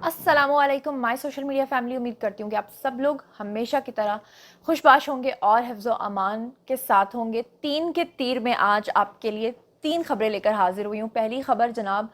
अस्सलाम वालेकुम my social media family. उम्मीद करती हूँ कि आप सब लोग हमेशा की तरह खुशबाश होंगे और हिफ्ज़ व अमान के साथ होंगे। तीन के तीर में आज आपके लिए तीन खबरें लेकर हाजिर हुई हूँ। पहली खबर जनाब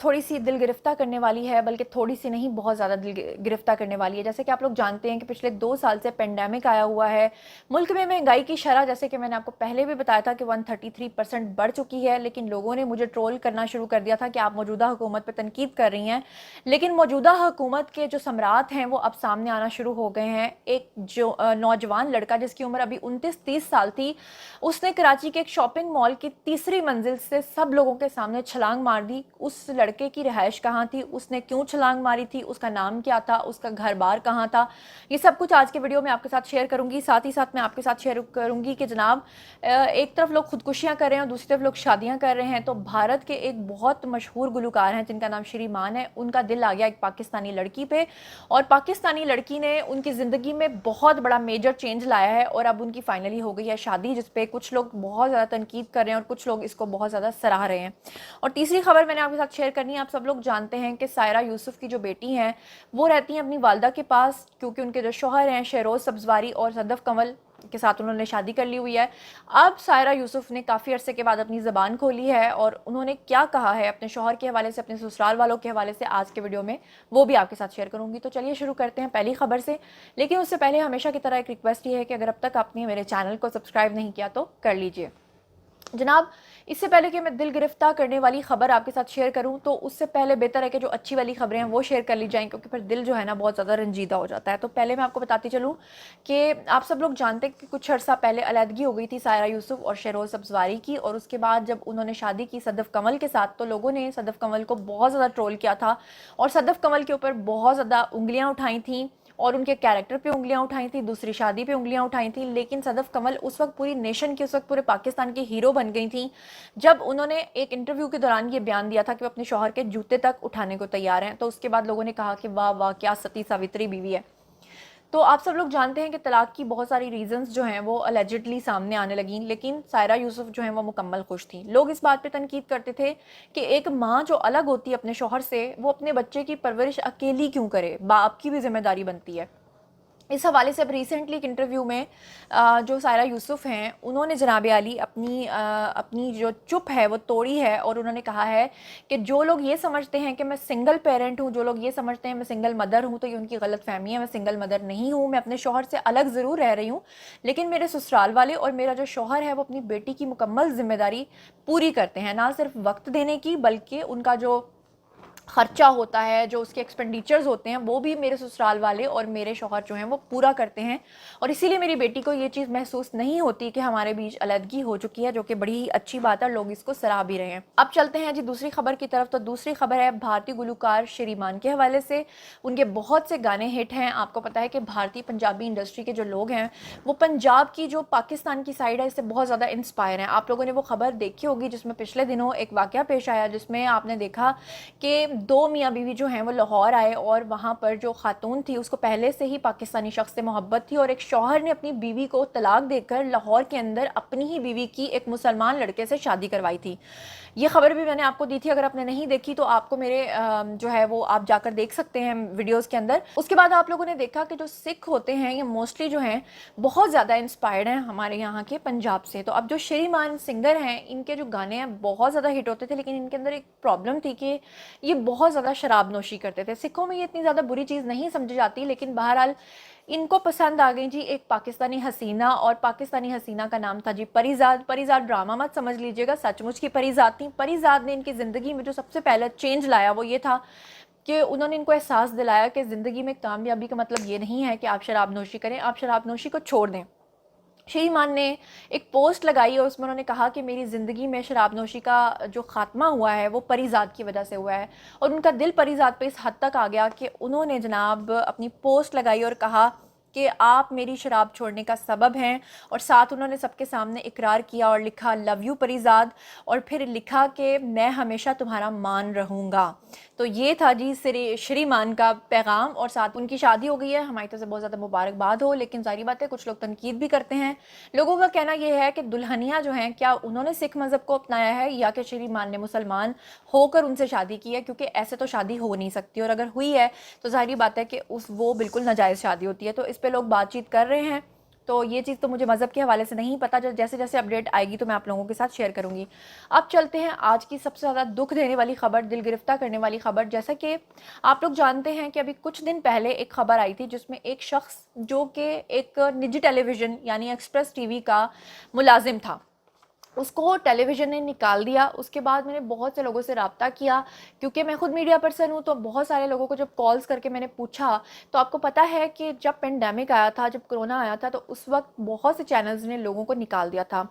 थोड़ी सी दिल गिरफ्तार करने वाली है, बल्कि थोड़ी सी नहीं बहुत ज़्यादा दिल गिरफ्तार करने वाली है। जैसे कि आप लोग जानते हैं कि पिछले 2 साल से पेंडेमिक आया हुआ है। मुल्क में महंगाई की शरह, जैसे कि मैंने आपको पहले भी बताया था कि 133% बढ़ चुकी है, लेकिन लोगों ने मुझे ट्रोल करना शुरू कर दिया था कि आप मौजूदा हुकूमत पर तनकीद कर रही हैं। लेकिन मौजूदा हुकूमत के जो सम्राट हैं वो अब सामने आना शुरू हो गए हैं। एक जो नौजवान लड़का जिसकी उम्र अभी 29-30 साल थी, उसने कराची के एक शॉपिंग मॉल की तीसरी मंजिल से सब लोगों के सामने छलांग मार दी। उस लड़के की रिहाइश कहाँ थी, उसने क्यों छलांग मारी थी, उसका नाम क्या था, उसका घर बार कहाँ था, ये सब कुछ आज के वीडियो में आपके साथ शेयर करूंगी। साथ ही साथ मैं आपके साथ शेयर करूंगी कि जनाब एक तरफ लोग खुदकुशियां कर रहे हैं और दूसरी तरफ लोग शादियां कर रहे हैं। तो भारत के एक बहुत मशहूर गुलकार हैं जिनका नाम श्री मान है, उनका दिल आ गया एक पाकिस्तानी लड़की पे, और पाकिस्तानी लड़की ने उनकी ज़िंदगी में बहुत बड़ा मेजर चेंज लाया है और अब उनकी फाइनली हो गई है शादी, जिसपे कुछ लोग बहुत ज़्यादा तनकीद कर रहे हैं और कुछ लोग इसको बहुत ज़्यादा सराह रहे हैं। और तीसरी खबर मैंने आपके साथ शेयर करनी है। आप सब लोग जानते हैं कि सायरा यूसुफ की जो बेटी हैं वो रहती हैं अपनी वालदा के पास, क्योंकि उनके जो शौहर हैं शहरोज़ सब्जवारी और सदफ कंवल के साथ उन्होंने शादी कर ली हुई है। अब सायरा यूसुफ ने काफ़ी अरसे के बाद अपनी ज़बान खोली है और उन्होंने क्या कहा है अपने शौहर के हवाले से, अपने ससुराल वालों के हवाले से, आज के वीडियो में वो भी आपके साथ शेयर करूंगी। तो चलिए शुरू करते हैं पहली खबर से। लेकिन उससे पहले हमेशा की तरह एक रिक्वेस्ट ये है कि अगर अब तक आपने मेरे चैनल को सब्सक्राइब नहीं किया तो कर लीजिए। जनाब, इससे पहले कि मैं दिल गिरफ्तार करने वाली खबर आपके साथ शेयर करूं, तो उससे पहले बेहतर है कि जो अच्छी वाली खबरें हैं वो शेयर कर ली जाएं, क्योंकि फिर दिल जो है ना बहुत ज़्यादा रंजीदा हो जाता है। तो पहले मैं आपको बताती चलूं कि आप सब लोग जानते हैं कि कुछ अर्सा पहले अलहदगी हो गई थी सायरा यूसुफ और शहरोज़ सब्जवारी की, और उसके बाद जब उन्होंने शादी की सदफ कमल के साथ, तो लोगों ने सदफ कमल को बहुत ज़्यादा ट्रोल किया था और सदफ कमल के ऊपर बहुत ज़्यादा उंगलियाँ उठाई थी और उनके कैरेक्टर पे उंगलियां उठाई थी, दूसरी शादी पे उंगलियां उठाई थी। लेकिन सदफ कमल उस वक्त पूरी नेशन की, उस वक्त पूरे पाकिस्तान की हीरो बन गई थी जब उन्होंने एक इंटरव्यू के दौरान ये बयान दिया था कि वो अपने शौहर के जूते तक उठाने को तैयार हैं। तो उसके बाद लोगों ने कहा कि वाह वाह क्या सती सावित्री बीवी है। तो आप सब लोग जानते हैं कि तलाक की बहुत सारी रीजंस जो हैं वो अलेजिडली सामने आने लगी, लेकिन सायरा यूसुफ जो हैं वो मुकम्मल खुश थी। लोग इस बात पे तनकीद करते थे कि एक माँ जो अलग होती है अपने शौहर से, वो अपने बच्चे की परवरिश अकेली क्यों करे, बाप की भी जिम्मेदारी बनती है। इस हवाले से अब रिसेंटली एक इंटरव्यू में जो सायरा यूसुफ हैं उन्होंने जनाब आली अपनी जो चुप है वो तोड़ी है, और उन्होंने कहा है कि जो लोग ये समझते हैं कि मैं सिंगल पेरेंट हूँ, जो लोग ये समझते हैं मैं सिंगल मदर हूँ, तो ये उनकी गलत फहमी है। मैं सिंगल मदर नहीं हूँ, मैं अपने शौहर से अलग ज़रूर रह रही हूँ, लेकिन मेरे ससुराल वाले और मेरा जो शौहर है वो अपनी बेटी की मुकम्मल जिम्मेदारी पूरी करते हैं, ना सिर्फ वक्त देने की बल्कि उनका जो खर्चा होता है, जो उसके एक्सपेंडिचर्स होते हैं, वो भी मेरे ससुराल वाले और मेरे शौहर जो हैं वो पूरा करते हैं। और इसीलिए मेरी बेटी को ये चीज़ महसूस नहीं होती कि हमारे बीच अलहदगी हो चुकी है, जो कि बड़ी ही अच्छी बात है, लोग इसको सराह भी रहे हैं। अब चलते हैं जी दूसरी खबर की तरफ। तो दूसरी खबर है भारतीय गुलकार श्री मान के हवाले से। उनके बहुत से गाने हिट हैं। आपको पता है कि भारतीय पंजाबी इंडस्ट्री के जो लोग हैं वो पंजाब की जो पाकिस्तान की साइड है इससे बहुत ज़्यादा इंस्पायर हैं। आप लोगों ने वो खबर देखी होगी जिसमें पिछले दिनों एक वाक़या पेश आया, जिसमें आपने देखा कि दो मियाँ बीवी जो हैं वो लाहौर आए और वहाँ पर जो खातून थी उसको पहले से ही पाकिस्तानी शख्स से मोहब्बत थी, और एक शौहर ने अपनी बीवी को तलाक देकर लाहौर के अंदर अपनी ही बीवी की एक मुसलमान लड़के से शादी करवाई थी। ये खबर भी मैंने आपको दी थी, अगर आपने नहीं देखी तो आपको मेरे जो है वो आप जाकर देख सकते हैं वीडियोज़ के अंदर। उसके बाद आप लोगों ने देखा कि जो सिख होते हैं ये मोस्टली जो हैं बहुत ज़्यादा इंस्पायर्ड हैं हमारे यहाँ के पंजाब से। तो अब जो श्रीमान सिंगर हैं इनके जो गाने हैं बहुत ज़्यादा हिट होते थे, लेकिन इनके अंदर एक प्रॉब्लम थी कि ये बहुत ज़्यादा शराब नोशी करते थे। सिखों में ये इतनी ज़्यादा बुरी चीज़ नहीं समझी जाती, लेकिन बहरहाल इनको पसंद आ गई जी एक पाकिस्तानी हसीना, और पाकिस्तानी हसीना का नाम था जी परीजाद। परीजाद ड्रामा मत समझ लीजिएगा, सचमुच की परीजाद थी। परीजाद ने इनकी ज़िंदगी में जो सबसे पहले चेंज लाया वो ये था कि उन्होंने इनको एहसास दिलाया कि ज़िंदगी में कामयाबी का मतलब ये नहीं है कि आप शराब नोशी करें, आप शराब नोशी को छोड़ दें। श्रीमान ने एक पोस्ट लगाई और उसमें उन्होंने कहा कि मेरी ज़िंदगी में शराब नोशी का जो ख़ात्मा हुआ है वो परीजाद की वजह से हुआ है, और उनका दिल परीजाद पे इस हद तक आ गया कि उन्होंने जनाब अपनी पोस्ट लगाई और कहा کہ آپ میری شراب چھوڑنے کا سبب ہیں، اور ساتھ انہوں نے سب کے سامنے اقرار کیا اور لکھا لو یو پریزاد، اور پھر لکھا کہ میں ہمیشہ تمہارا مان رہوں گا۔ تو یہ تھا جی شری مان کا پیغام، اور ساتھ ان کی شادی ہو گئی ہے، ہماری طرف سے بہت زیادہ مبارکباد ہو۔ لیکن ظاہری بات ہے کچھ لوگ تنقید بھی کرتے ہیں، لوگوں کا کہنا یہ ہے کہ دلہنیاں جو ہیں کیا انہوں نے سکھ مذہب کو اپنایا ہے یا کہ شری مان نے مسلمان ہو کر ان سے شادی کی ہے، کیونکہ ایسے تو شادی ہو نہیں سکتی، اور اگر ہوئی ہے تو ظاہری بات ہے کہ وہ بالکل ناجائز شادی ہوتی ہے۔ تو اس پہ لوگ بات چیت کر رہے ہیں، تو یہ چیز تو مجھے مذہب کے حوالے سے نہیں پتہ، جیسے جیسے اپڈیٹ آئے گی تو میں آپ لوگوں کے ساتھ شیئر کروں گی۔ اب چلتے ہیں آج کی سب سے زیادہ دکھ دینے والی خبر، دل گرفتہ کرنے والی خبر۔ جیسا کہ آپ لوگ جانتے ہیں کہ ابھی کچھ دن پہلے ایک خبر آئی تھی جس میں ایک شخص جو کہ ایک نجی ٹیلی ویژن یعنی ایکسپریس ٹی وی کا ملازم تھا، اس کو ٹیلی ویژن نے نکال دیا۔ اس کے بعد میں نے بہت سے لوگوں سے رابطہ کیا، کیونکہ میں خود میڈیا پرسن ہوں، تو بہت سارے لوگوں کو جب کالز کر کے میں نے پوچھا تو آپ کو پتہ ہے کہ جب پینڈیمک آیا تھا، جب کرونا آیا تھا، تو اس وقت بہت سے چینلز نے لوگوں کو نکال دیا تھا۔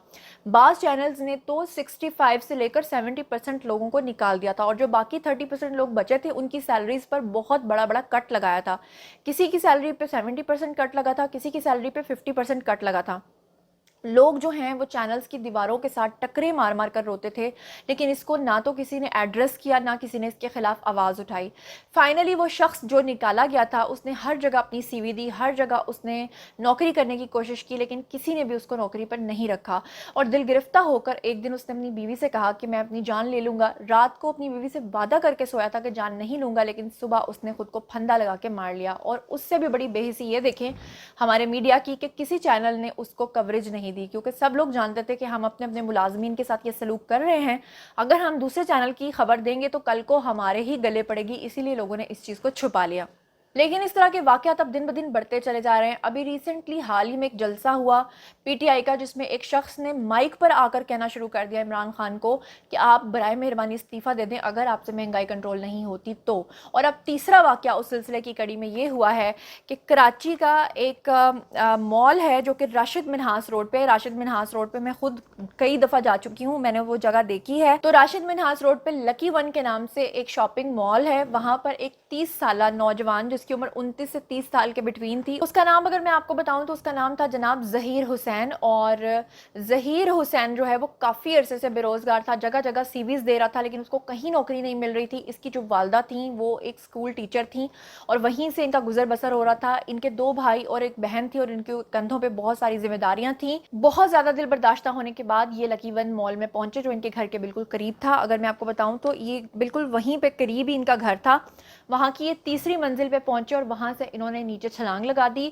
بعض چینلز نے تو 65 سے لے کر 70% لوگوں کو نکال دیا تھا، اور جو باقی 30% لوگ بچے تھے ان کی سیلریز پر بہت بڑا بڑا کٹ لگایا تھا۔ کسی کی سیلری پہ 70% کٹ لگا تھا، کسی کی سیلری پہ 50% کٹ لگا تھا۔ لوگ جو ہیں وہ چینلز کی دیواروں کے ساتھ ٹکرے مار مار کر روتے تھے، لیکن اس کو نہ تو کسی نے ایڈریس کیا، نہ کسی نے اس کے خلاف آواز اٹھائی۔ فائنلی وہ شخص جو نکالا گیا تھا اس نے ہر جگہ اپنی سی وی دی، ہر جگہ اس نے نوکری کرنے کی کوشش کی، لیکن کسی نے بھی اس کو نوکری پر نہیں رکھا، اور دل گرفتہ ہو کر ایک دن اس نے اپنی بیوی سے کہا کہ میں اپنی جان لے لوں گا۔ رات کو اپنی بیوی سے وعدہ کر کے سویا تھا کہ جان نہیں لوں گا، لیکن صبح اس نے خود کو پھندا لگا کے مار لیا۔ اور اس سے بھی بڑی بے حسی یہ دیکھیں ہمارے میڈیا کی کہ کسی چینل نے اس کو کوریج نہیں دی، کیونکہ سب لوگ جانتے تھے کہ ہم اپنے ملازمین کے ساتھ یہ سلوک کر رہے ہیں، اگر ہم دوسرے چینل کی خبر دیں گے تو کل کو ہمارے ہی گلے پڑے گی، اسی لیے لوگوں نے اس چیز کو چھپا لیا۔ لیکن اس طرح کے واقعات اب دن بدن بڑھتے چلے جا رہے ہیں۔ ابھی ریسنٹلی حال ہی میں ایک جلسہ ہوا پی ٹی آئی کا، جس میں ایک شخص نے مائک پر آ کر کہنا شروع کر دیا عمران خان کو کہ آپ برائے مہربانی استعفیٰ دے دیں اگر آپ سے مہنگائی کنٹرول نہیں ہوتی تو۔ اور اب تیسرا واقعہ اس سلسلے کی کڑی میں یہ ہوا ہے کہ کراچی کا ایک مال ہے جو کہ راشد منہاس روڈ پہ، راشد منہاس روڈ پہ میں خود کئی دفعہ جا چکی ہوں، میں نے وہ جگہ دیکھی ہے۔ تو راشد منہاس روڈ پہ لکی ون کے نام سے ایک شاپنگ مال ہے، وہاں پر ایک 30 سالہ نوجوان جس کی عمر 29 سے 30 سال کے بٹوین تھی، اس کا نام اگر میں آپ کو بتاؤں تو اس کا نام تھا جناب ظہیر حسین۔ اور ظہیر حسین جو ہے وہ کافی عرصے سے بے روزگار تھا، جگہ جگہ سی ویز دے رہا تھا، لیکن اس کو کہیں نوکری نہیں مل رہی تھی۔ اس کی جو والدہ تھیں وہ ایک اسکول ٹیچر تھیں، اور وہیں سے ان کا گزر بسر ہو رہا تھا۔ ان کے 2 بھائی اور ایک بہن تھی، اور ان کے کندھوں پہ بہت ساری ذمہ داریاں تھیں۔ بہت زیادہ دل برداشتہ ہونے کے بعد یہ لکی ون مال میں پہنچے جو ان کے گھر کے بالکل قریب تھا۔ اگر میں آپ کو بتاؤں تو یہ بالکل وہیں پہ قریب ہی ان کا گھر تھا۔ وہاں کی یہ تیسری منزل پہ پہنچے اور وہاں سے انہوں نے نیچے چھلانگ لگا دی۔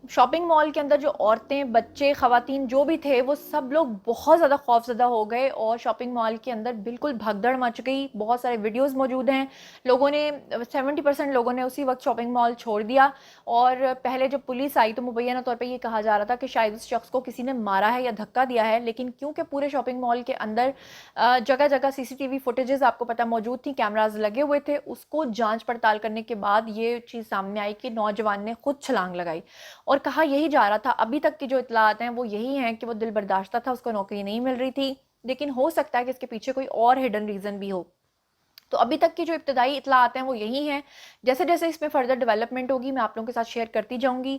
شاپنگ مال کے اندر جو عورتیں، بچے، خواتین جو بھی تھے وہ سب لوگ بہت زیادہ خوفزدہ ہو گئے، اور شاپنگ مال کے اندر بالکل بھگدڑ مچ گئی۔ بہت سارے ویڈیوز موجود ہیں، لوگوں نے 70% لوگوں نے اسی وقت شاپنگ مال چھوڑ دیا۔ اور پہلے جب پولیس آئی تو مبینہ طور پہ یہ کہا جا رہا تھا کہ شاید اس شخص کو کسی نے مارا ہے یا دھکا دیا ہے، لیکن کیونکہ پورے شاپنگ مال کے اندر جگہ جگہ سی سی ٹی وی فوٹیجز آپ کو پتہ موجود تھیں، کیمراز لگے ہوئے تھے، اس کو جانچ پڑتال کرنے کے بعد یہ چیز سامنے آئی کہ نوجوان نے خود چھلانگ لگائی، اور کہا یہی جا رہا تھا، ابھی تک کی جو اطلاعات ہیں وہ یہی ہیں کہ وہ دل برداشتہ تھا، اس کو نوکری نہیں مل رہی تھی، لیکن ہو سکتا ہے کہ اس کے پیچھے کوئی اور ہڈن ریزن بھی ہو۔ تو ابھی تک کی جو ابتدائی اطلاعات ہیں وہ یہی ہیں، جیسے جیسے اس میں فردر ڈیولپمنٹ ہوگی میں آپ لوگوں کے ساتھ شیئر کرتی جاؤں گی۔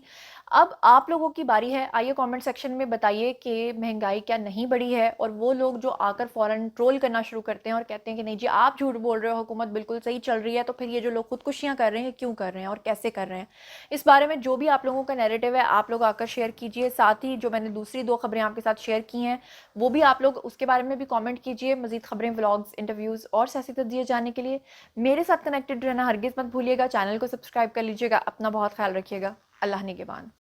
اب آپ لوگوں کی باری ہے، آئیے کامنٹ سیکشن میں بتائیے کہ مہنگائی کیا نہیں بڑھی ہے، اور وہ لوگ جو آ کر فوراً ٹرول کرنا شروع کرتے ہیں اور کہتے ہیں کہ نہیں جی آپ جھوٹ بول رہے ہو، حکومت بالکل صحیح چل رہی ہے، تو پھر یہ جو لوگ خودکشیاں کر رہے ہیں کیوں کر رہے ہیں اور کیسے کر رہے ہیں، اس بارے میں جو بھی آپ لوگوں کا نیریٹو ہے آپ لوگ آ کر شیئر کیجئے۔ ساتھ ہی جو میں نے دوسری 2 خبریں آپ کے ساتھ شیئر کی ہیں وہ بھی آپ لوگ اس کے بارے میں بھی کامنٹ کیجئے۔ مزید خبریں، ولاگز، انٹرویوز اور سیاسی تجزیے جاننے کے لیے میرے ساتھ کنیکٹڈ رہنا ہرگز مت بھولیے گا، چینل کو سبسکرائب کر لیجئے گا۔ اپنا بہت خیال رکھیے گا، اللہ نگہبان۔